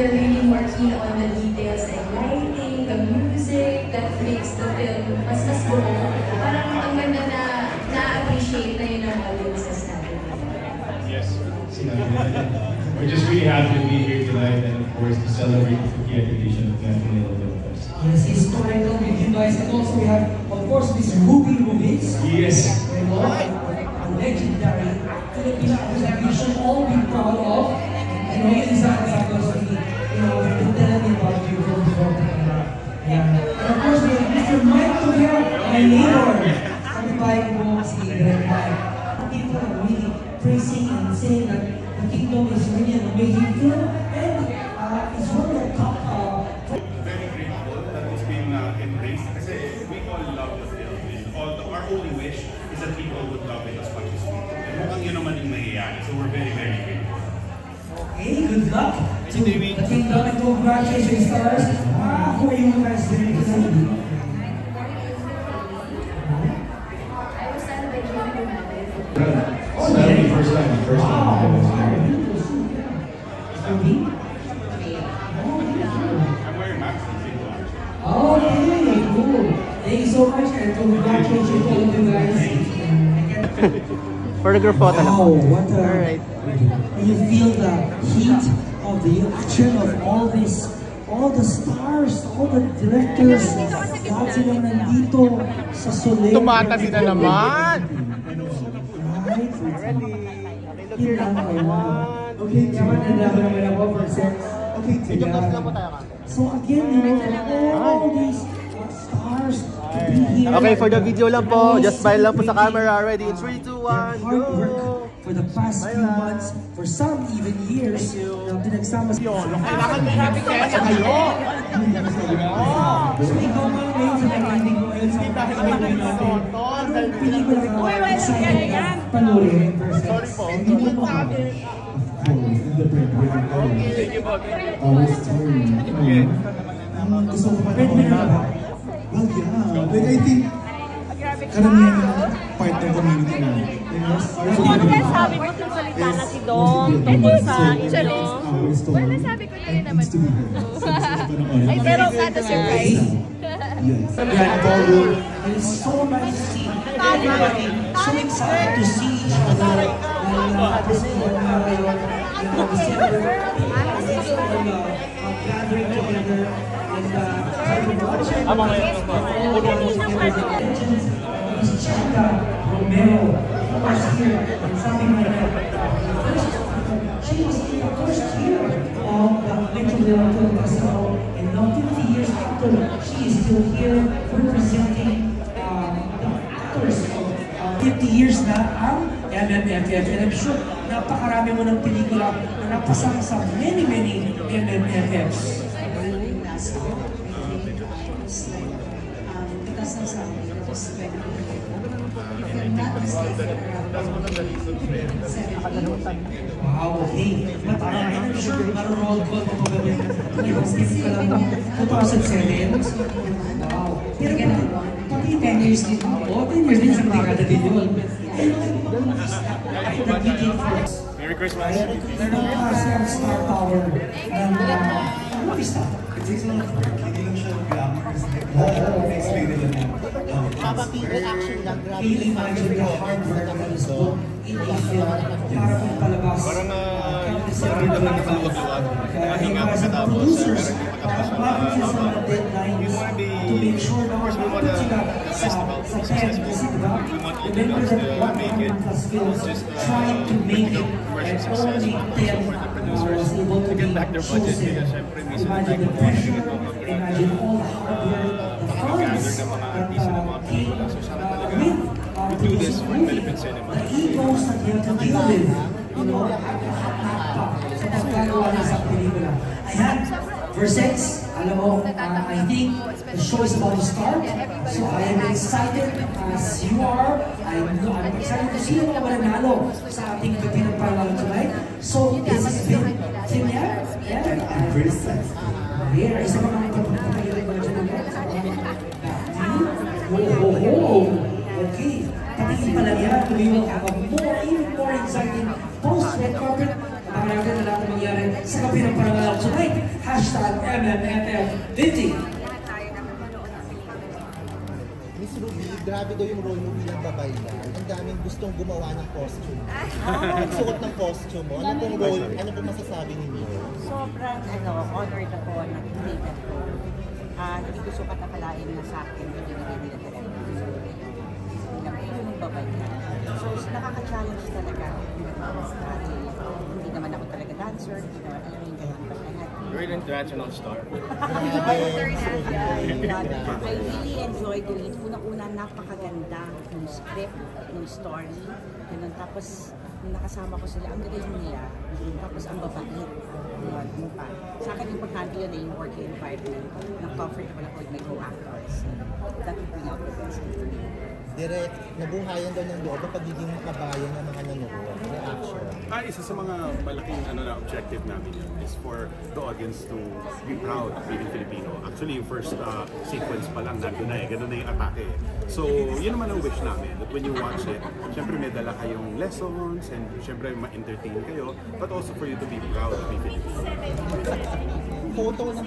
they're really more keen on the details like lighting, the music, that makes the film mas buo. Parang ang ganda na na-appreciate na yun ang audiences natin. Yes, we're just really happy to be here tonight and of course to celebrate the 50th edition of Camp Manila Film Fest. Yes, historical with you guys, and also we have, of course, Miss Ruby Ruiz. Yes. A legendary Filipino actress that we should all be proud of. And Isa Santos, tell me about you from before. And of course, we have Mr. Mike Tobia, my neighbor. Sabi ba mo si Greg Mike? People are really praising and saying that The Kingdom is really an amazing film, and it's one of the top. Very grateful that it's being embraced. Kasi we all love the film. Our only wish is that people would love it as much as we do. And mukhang yun naman yung nangyayari. So we're very, very grateful. Okay, good luck to The Kingdom and congratulations, stars. Who are you guys doing tonight? First time. I'm wearing Max and St. Okay, cool. Thank you so much and congratulations to all of you guys. Photograph photo. Wow, what a... Alright. You feel the heat of the action of all this, all the stars, all the directors, lahat sila nandito sa Soleil. Tumatabi na naman! Right? Okay, Okay, naman ako for sense. Okay, so again, all these stars to be here. Okay, for the video lang po, just smile lang po sa camera. Ready? 3, 2, 1, hard work go! for the past few months, for some even years, na pinagsama sa Kailangan may happy kaya sa kayo! So ikaw nga ngayon sa nag-ending mo ngayon sa pelikula ka excited ka panoorin Sorry po. hindi mo mo Thank you po. gusto ko pa breadwinner ka ba? Well, yeah. Like, I think, karamihan na part ng community na. Ano kaya sabi mo kung salita na si Dong? Tungkol sa inyo? Well, nasabi ko na rin naman. Ay, pero not a surprise. Yes. Grand Ballroom. And it's so nice to see everybody so excited to see each other. And this December, gathering together and watching Miss Chanda Romero was here and something like that. She was in the first year of the Metro Film Festival, and now 50 years after, she is still here representing the actors of 50 years na ang MMFF. And I'm sure napakarami mo ng pelikula na napasama sa many MMFFs. Wow, okay. But I'm sure roll call mo pagawin. Nag-hosting ka lang ng 2007. Wow. Pero pati 10 years din. Oo, 10 years din sa dekada din yun. Merry Christmas! Meron ka sa Star Tower ng Vista. It takes a lot of work. Hindi lang siya glamorous. Explain nila na. Can you imagine the hard work that is put in a film para kung palabas? Parang sabi lang na nakaluwag-luwag. Mahinga pagkatapos. Bakit siya sa mga deadlines to make sure na makapit sila sa pen kasi diba? Remember that what Plus Films trying to make it and only 10 was able to be chosen. Imagine the pressure, imagine all the hard work, the funds that came with this movie, the egos that you have to deal with, you know, sa pagkagawa ng isang pelikula. Ayan, verse 6, alam mo, I think the show is about to start, so I am excited as you are. I'm excited to see yung mga mananalo sa ating Filipino Parallel tonight. So, this is film premiere. Yeah, Very sad. here, isa mga pagpapagaling ko dyan ulit. Okay, patingin pala yan. We will have a even more exciting post-red carpet Napakalaga na lahat mangyari sa kapi ng parangal tonight. #MMFF50. Miss Ruby, grabe daw yung role mo bilang babae na. Ang daming gustong gumawa ng costume. Suot ng costume mo. Ano pong role, ano pong masasabi ninyo? Sobrang honored ako na tindated ko. Hindi ko sukat akalain na sa akin, binigay nila talaga. Bilang yung babae na. So, nakaka-challenge talaga. Hindi naman ako talaga dancer, hindi naman alam yung ganun. But I had You're an international star. I really enjoy doing it. Unang-una, napakaganda ng script, ng story. Ganun. Tapos, nung nakasama ko sila, ang galing nila. Tapos, ang babait. Sa akin, importante yun yung working environment. Na-comfortable ako with my co-actors. That would bring out the best. Direct, nabuhayan daw ng loob ang pagiging kabayan ng mga nanonood. Reaction. Isa sa mga malaking objective namin yun is for the audience to be proud of being Filipino. Actually, yung first sequence pa lang, nandun na ganun na yung atake. So, yun naman ang wish namin, that when you watch it, syempre may dala kayong lessons, and syempre ma-entertain kayo, but also for you to be proud of being Filipino. Photo ng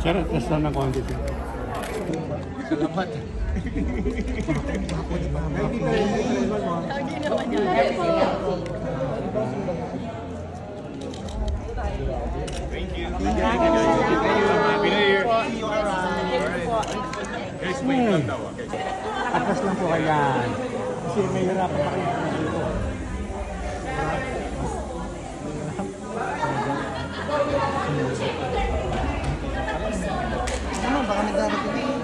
Sir, test lang ng konti. Salamat. Thank you. Happy New Year. Guys, wait lang daw. Atras lang po kaya. Kasi may hirapan pa rin dito. Ano, baka nagdarating.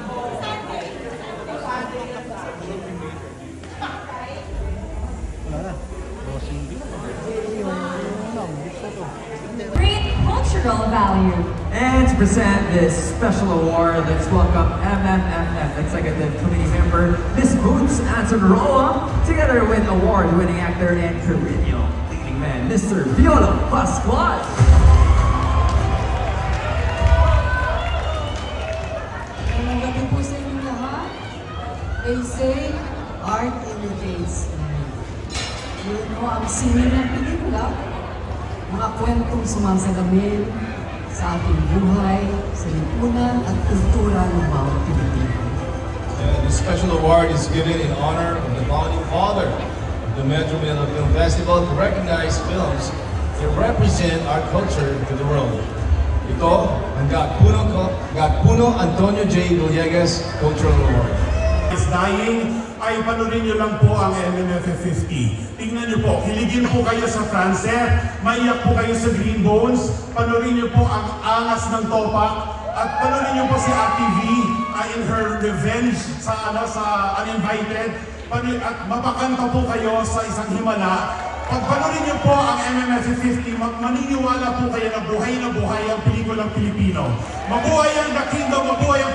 Great cultural value. And to present this special award, let's welcome MMFF Executive Committee member Ms. Boots Antonroa, together with award-winning actor and perennial leading man, Mr. Viola Pascual. Magandang gabi po sa inyo lahat. They say, art imitates. Yun po ang sining ng pelikula. Mga kwentong sumasalamin sa ating buhay, sa lipunan at kultura ng bawat Pilipino. This special award is given in honor of the founding father of the Metro Manila Film Festival to recognize films that represent our culture to the world. Ito ang Gatpuno Antonio J. Villegas Cultural Award. Is dying, ay panurin niyo lang po ang MMFF50. Tingnan niyo po, kiligin po kayo sa Francet, maiyak po kayo sa Green Bones, panurin niyo po ang angas ng Topak, at panurin niyo po si Ate V in her revenge sa Uninvited, at mapakanta po kayo sa isang himala. Pag panurin niyo po ang MMFF50, maniniwala po kayo na buhay ang pelikulang Pilipino. Mabuhay ang The Kingdom, mabuhay ang